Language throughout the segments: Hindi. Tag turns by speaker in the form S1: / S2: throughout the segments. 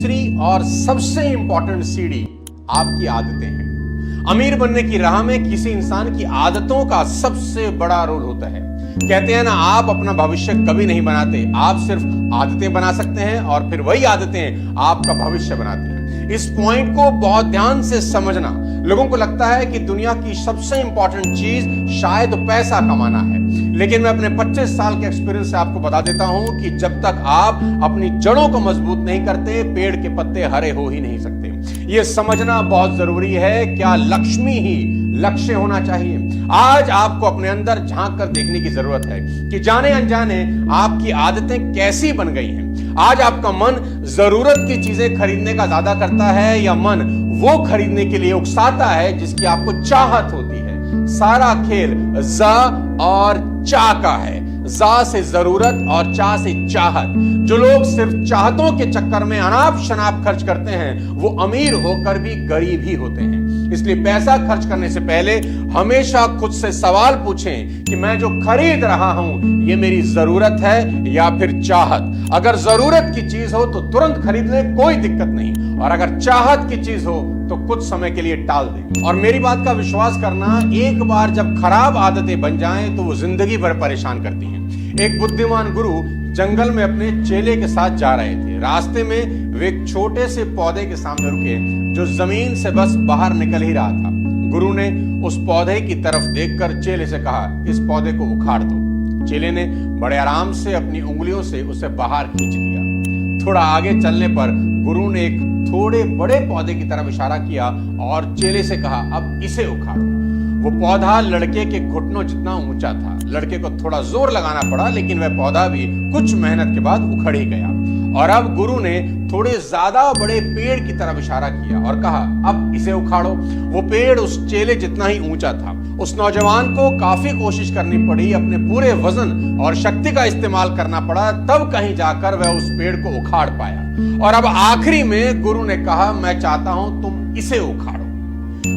S1: दूसरी और सबसे इंपॉर्टेंट सीढ़ी आपकी आदतें हैं। अमीर बनने की राह में किसी इंसान की आदतों का सबसे बड़ा रोल होता है। कहते हैं ना, आप अपना भविष्य कभी नहीं बनाते, आप सिर्फ आदतें बना सकते हैं और फिर वही आदतें आपका भविष्य बनाती हैं। इस पॉइंट को बहुत ध्यान से समझना। लोगों को लगता है कि दुनिया की सबसे इंपॉर्टेंट चीज शायद पैसा कमाना है, लेकिन मैं अपने 25 साल के एक्सपीरियंस से आपको बता देता हूं कि जब तक आप अपनी जड़ों को मजबूत नहीं करते, पेड़ के पत्ते हरे हो ही नहीं सकते। यह समझना बहुत जरूरी है, क्या लक्ष्मी ही लक्ष्य होना चाहिए। आज आपको अपने अंदर झांक कर देखने की जरूरत है कि जाने अनजाने आपकी आदतें कैसी बन गई हैं। आज आपका मन जरूरत की चीजें खरीदने का ज्यादा करता है या मन वो खरीदने के लिए उकसाता है जिसकी आपको चाहत होती है। सारा खेल जा और चा का है। जा से जरूरत और चा से चाहत। जो लोग सिर्फ चाहतों के चक्कर में अनाप शनाप खर्च करते हैं वो अमीर होकर भी गरीब ही होते हैं। इसलिए पैसा खर्च करने से पहले हमेशा खुद से सवाल पूछें कि मैं जो खरीद रहा हूं ये मेरी जरूरत है या फिर चाहत। अगर जरूरत की चीज हो तो तुरंत खरीद ले, कोई दिक्कत नहीं, और अगर चाहत की चीज हो तो कुछ समय के लिए टाल दे। और मेरी बात का विश्वास करना, एक बार जब खराब आदतें बन जाएं तो वो जिंदगी भर परेशान करती हैं। एक बुद्धिमान गुरु जंगल में अपने चेले के साथ जा रहे थे। रास्ते में वे एक छोटे से पौधे के सामने रुके जो जमीन से बस बाहर निकल ही रहा था। गुरु ने उस पौधे की तरफ देखकर चेले से कहा, इस पौधे को उखाड़ दो। चेले ने बड़े आराम से अपनी उंगलियों से उसे बाहर खींच दिया। थोड़ा आगे चलने पर गुरु ने एक थोड़े बड़े पौधे की तरफ इशारा किया और चेले से कहा, अब इसे उखाड़ो। वो पौधा लड़के के घुटनों जितना ऊंचा था। लड़के को थोड़ा जोर लगाना पड़ा, लेकिन वह पौधा भी कुछ मेहनत के बाद उखड़ ही गया। और अब गुरु ने थोड़े ज्यादा बड़े पेड़ की तरफ इशारा किया और कहा, अब इसे उखाड़ो। वो पेड़ उस चेले जितना ही ऊंचा था। उस नौजवान को काफी कोशिश करनी पड़ी, अपने पूरे वजन और शक्ति का इस्तेमाल करना पड़ा, तब कहीं जाकर वह उस पेड़ को उखाड़ पाया। और अब आखिरी में गुरु ने कहा, मैं चाहता हूं तुम इसे उखाड़ो।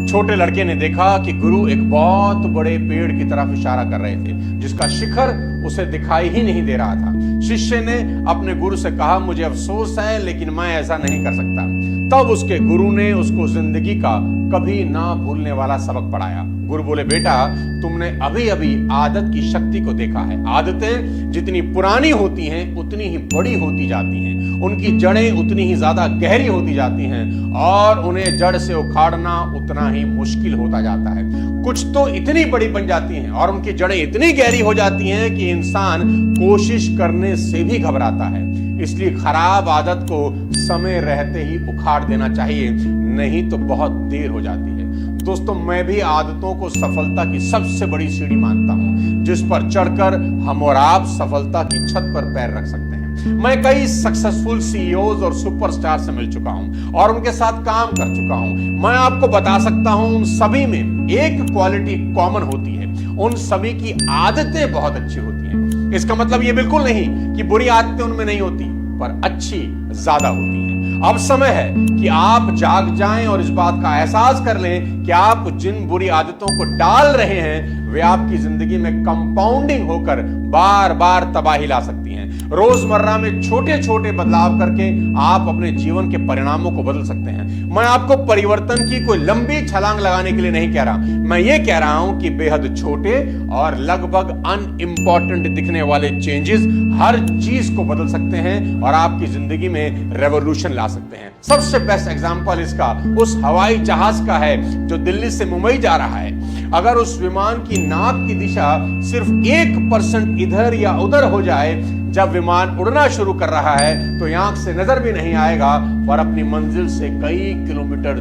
S1: छोटे लड़के ने देखा कि गुरु एक बहुत बड़े पेड़ की तरफ इशारा कर रहे थे जिसका शिखर उसे दिखाई ही नहीं दे रहा था। शिष्य ने अपने गुरु से कहा, मुझे अफसोस है लेकिन मैं ऐसा नहीं कर सकता। तब उसके गुरु ने उसको जिंदगी का कभी ना भूलने वाला सबक पढ़ाया। गुरु बोले, बेटा तुमने अभी अभी आदत की शक्ति को देखा है। आदतें जितनी पुरानी होती हैं उतनी ही बड़ी होती जाती हैं, उनकी जड़ें उतनी ही ज्यादा गहरी होती जाती हैं और उन्हें जड़ से उखाड़ना उतना ही मुश्किल होता जाता है। कुछ तो इतनी बड़ी बन जाती हैं और उनकी जड़ें इतनी गहरी हो जाती हैं कि इंसान कोशिश करने से भी घबराता है। इसलिए खराब आदत को समय रहते ही उखाड़ देना चाहिए, नहीं तो बहुत देर हो जाती है। दोस्तों, मैं भी आदतों को सफलता की सबसे बड़ी सीढ़ी मानता हूं जिस पर चढ़कर हम और आप सफलता की छत पर पैर रख सकते हैं। मैं कई सक्सेसफुल सीईओज और सुपरस्टार से मिल चुका हूं और उनके साथ काम कर चुका हूं। मैं आपको बता सकता हूं, उन सभी में एक क्वालिटी कॉमन होती है, उन सभी की आदतें बहुत अच्छी होती हैं। इसका मतलब ये बिल्कुल नहीं कि बुरी आदतें उनमें नहीं होती, पर अच्छी ज्यादा होती हैं। अब समय है कि आप जाग जाएं और इस बात का एहसास कर लें कि आप जिन बुरी आदतों को डाल रहे हैं वे आपकी जिंदगी में कंपाउंडिंग होकर बार बार तबाही ला सकती हैं। रोजमर्रा में छोटे छोटे बदलाव करके आप अपने जीवन के परिणामों को बदल सकते हैं। मैं आपको परिवर्तन की कोई लंबी छलांग लगाने के लिए नहीं कह रहा, मैं ये कह रहा हूं कि बेहद छोटे और लगभग अनइम्पॉर्टेंट दिखने वाले चेंजेस हर चीज को बदल सकते हैं और आपकी जिंदगी में रेवोल्यूशन ला सकते हैं। सबसे बेस्ट एग्जांपल इसका उस हवाई जहाज का है जो दिल्ली से मुंबई जा रहा है। अगर उस विमान की नाक की दिशा सिर्फ 1% इधर या उधर हो जाए जब विमान उड़ना शुरू कर रहा है तो आंख से नजर भी नहीं आएगा और अपनी मंजिल से कई किलोमीटर